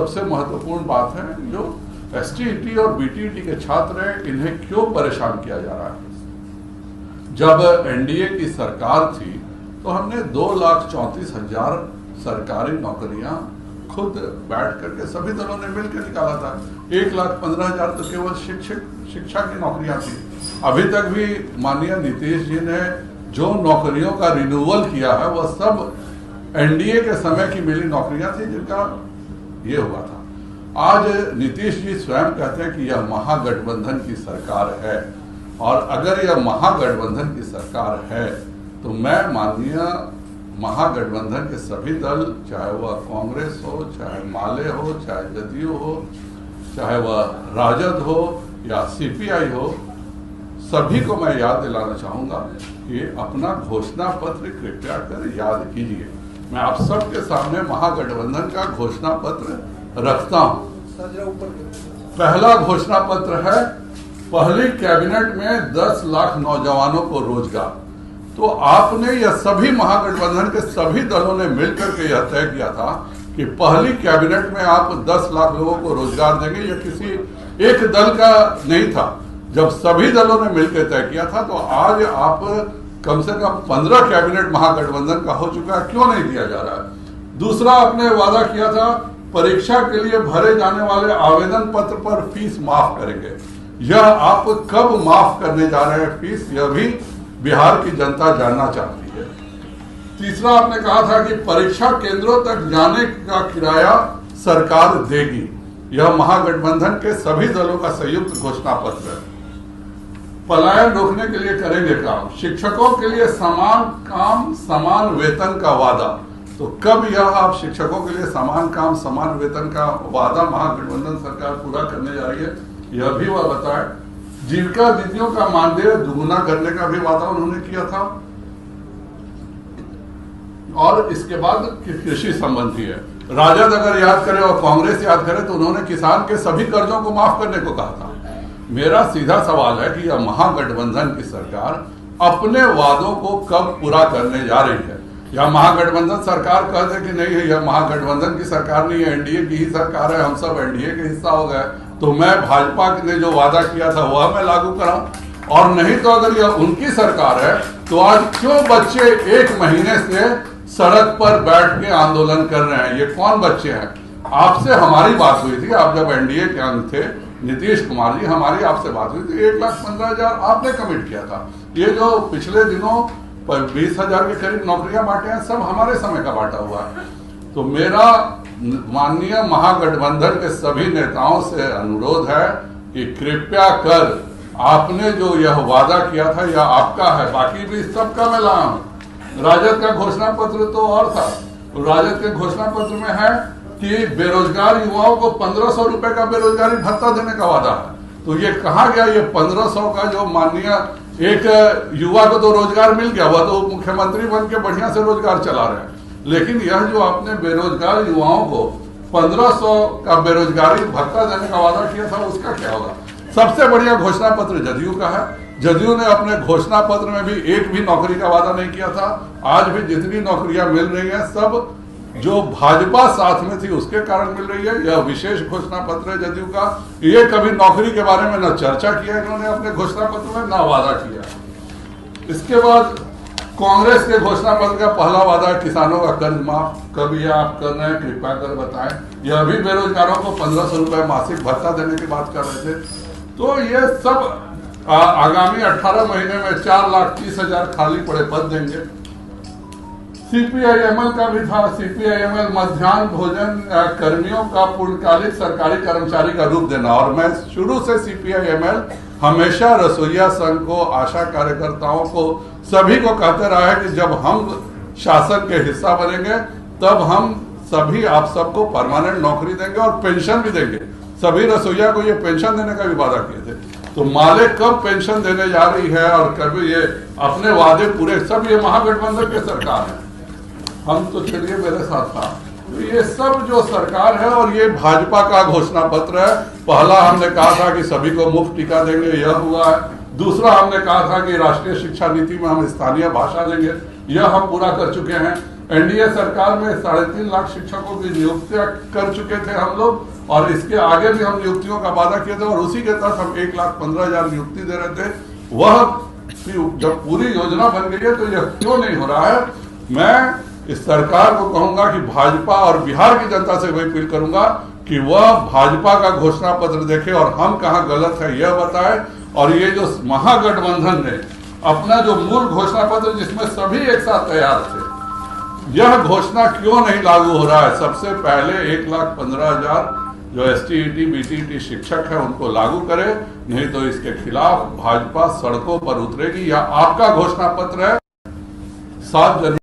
सबसे महत्वपूर्ण बात है, जो एसटीईटी और बीटीईटी के छात्र हैं, इन्हें क्यों परेशान किया जा रहा है। जब एनडीए की सरकार थी तो हमने 2,34,000 सरकारी नौकरियां खुद बैठ करके सभी दलों ने मिलकर निकाला था। 1,15,000 तो केवल शिक्षा की नौकरियां थी। अभी तक भी माननीय नीतीश जी ने जो नौकरियों का रिन्यूअल किया है वह सब एनडीए के समय की मिली नौकरियां थी, जिनका ये हुआ था। आज नीतीश जी स्वयं कहते हैं कि यह महागठबंधन की सरकार है, और अगर यह महागठबंधन की सरकार है तो मैं माननीय महागठबंधन के सभी दल, चाहे वह कांग्रेस हो, चाहे माले हो, चाहे जदयू हो, चाहे वह राजद हो या सीपीआई हो, सभी को मैं याद दिलाना चाहूंगा कि अपना घोषणा पत्र कृपया कर याद कीजिए। मैं आप सबके सामने महागठबंधन का घोषणा पत्र रखता हूं। पहला घोषणा पत्र है, पहली कैबिनेट में 10 लाख नौजवानों को रोजगार। तो आपने यह सभी महागठबंधन के सभी दलों ने मिलकर के यह तय किया था कि पहली कैबिनेट में आप 10 लाख लोगों को रोजगार देंगे। यह किसी एक दल का नहीं था, जब सभी दलों ने मिलकर तय किया था। तो आज आप कम से कम 15 कैबिनेट महागठबंधन का हो चुका है, क्यों नहीं दिया जा रहा है। दूसरा, आपने वादा किया था परीक्षा के लिए भरे जाने वाले आवेदन पत्र पर फीस माफ करेंगे। यह आप कब माफ करने जा रहे हैं फीस, यह भी बिहार की जनता जानना चाहती है। तीसरा, आपने कहा था कि परीक्षा केंद्रों तक जाने का किराया सरकार देगी। यह महागठबंधन के सभी दलों का संयुक्त घोषणा पत्र है। पलायन रोकने के लिए करेंगे काम। शिक्षकों के लिए समान काम समान वेतन का वादा। तो कब यह आप शिक्षकों के लिए समान काम समान वेतन का वादा महागठबंधन सरकार पूरा करने जा रही है, यह भी वह बताए। जीविका दीदियों का मानदेय दुगुना करने का भी वादा उन्होंने किया था। और इसके बाद कृषि संबंधी है, राजद अगर याद करे और कांग्रेस याद करे तो उन्होंने किसान के सभी कर्जों को माफ करने को कहा था। मेरा सीधा सवाल है कि यह महागठबंधन की सरकार अपने वादों को कब पूरा करने जा रही है। या महागठबंधन सरकार कहते कि नहीं है, यह महागठबंधन की सरकार नहीं है, एनडीए की ही सरकार है, हम सब एनडीए के हिस्सा हो गए, तो मैं भाजपा ने जो वादा किया था वह मैं लागू कराऊं। और नहीं तो अगर यह उनकी सरकार है तो आज क्यों बच्चे 1 महीने से सड़क पर बैठ के आंदोलन कर रहे हैं। ये कौन बच्चे हैं। आपसे हमारी बात हुई थी, आप जब एनडीए के अंग थे, नीतीश कुमार जी, हमारी आपसे बात हुई थी, 1,15,000 आपने कमिट किया था। ये जो पिछले दिनों 20,000 के करीब नौकरियां बांटे हैं, सब हमारे समय का बांटा हुआ है। तो मेरा माननीय महागठबंधन के सभी नेताओं से अनुरोध है कि कृपया कर आपने जो यह वादा किया था यह आपका है, बाकी भी सबका मैं लाया हूं। राजद का घोषणा पत्र तो और था, राजद के घोषणा पत्र में है कि बेरोजगार युवाओं को 1,500 रुपए का बेरोजगारी भत्ता देने का वादा है। तो ये कहा गया, ये 1,500 का जो माननीय एक युवा को तो रोजगार मिल गया, वह तो मुख्यमंत्री बन के बढ़िया से रोजगार चला रहे हैं, लेकिन यह जो आपने बेरोजगार युवाओं को 1,500 का बेरोजगारी भत्ता देने का वादा किया था, उसका क्या होगा। सबसे बढ़िया घोषणा पत्र जदयू का है। जदयू ने अपने घोषणा पत्र में भी एक भी नौकरी का वादा नहीं किया था। आज भी जितनी नौकरियां मिल रही हैं सब जो भाजपा साथ में थी उसके कारण मिल रही है। यह विशेष घोषणा पत्र है जदयू का। ये कभी नौकरी के बारे में न चर्चा किया इन्होंने अपने घोषणा पत्र में, न वादा किया। इसके बाद कांग्रेस के घोषणा पत्र का पहला वादा किसानों का कर्ज माफ। कब यह आप कर रहे हैं, कृपया कर बताएं। यह भी बेरोजगारों को 1,500 रुपए मासिक भत्ता देने की बात कर रहे थे। तो ये सब आगामी 18 महीने में 4,30,000 खाली पड़े पद देंगे। सीपीआईएमएल का भी था। सीपीआईएमएल मध्याह्न भोजन कर्मियों का पूर्णकालिक सरकारी कर्मचारी का रूप देना। और मैं शुरू से सीपीआईएमएल हमेशा रसोईया संघ को, आशा कार्यकर्ताओं को, सभी को कहते रहा है कि जब हम शासन के हिस्सा बनेंगे तब हम सभी आप सबको परमानेंट नौकरी देंगे और पेंशन भी देंगे। सभी रसोईया को ये पेंशन देने का भी वादा किए थे। तो माले कब पेंशन देने जा रही है और कभी ये अपने वादे पूरे, सब ये महागठबंधन की सरकार है। हम तो चलिए मेरे साथ था। तो ये सब जो सरकार है और ये भाजपा का घोषणा पत्र है। पहला हमने कहा था कि सभी को मुफ्त टीका देंगे, यह हुआ है। दूसरा हमने कहा था कि राष्ट्रीय शिक्षा नीति में हम स्थानीय भाषा देंगे, यह हम पूरा कर चुके हैं। एनडीए सरकार में 3.5 लाख शिक्षकों की नियुक्तियां कर चुके थे हम लोग, और इसके आगे भी हम नियुक्तियों का वादा किए थे, और उसी के तहत हम 1,15,000 नियुक्ति दे रहे थे। वह जब पूरी योजना बन गई है तो यह क्यों नहीं हो रहा है? मैं इस सरकार को कहूंगा कि भाजपा और बिहार की जनता से वही अपील करूंगा कि वह भाजपा का घोषणा पत्र देखे और हम कहां गलत है यह बताए। और ये जो महागठबंधन ने अपना जो मूल घोषणा पत्र जिसमें सभी एक साथ तैयार थे, यह घोषणा क्यों नहीं लागू हो रहा है? सबसे पहले 1,15,000 जो STET BTET शिक्षक है उनको लागू करे, नहीं तो इसके खिलाफ भाजपा सड़कों पर उतरेगी। यह आपका घोषणा पत्र है। 7 जनवरी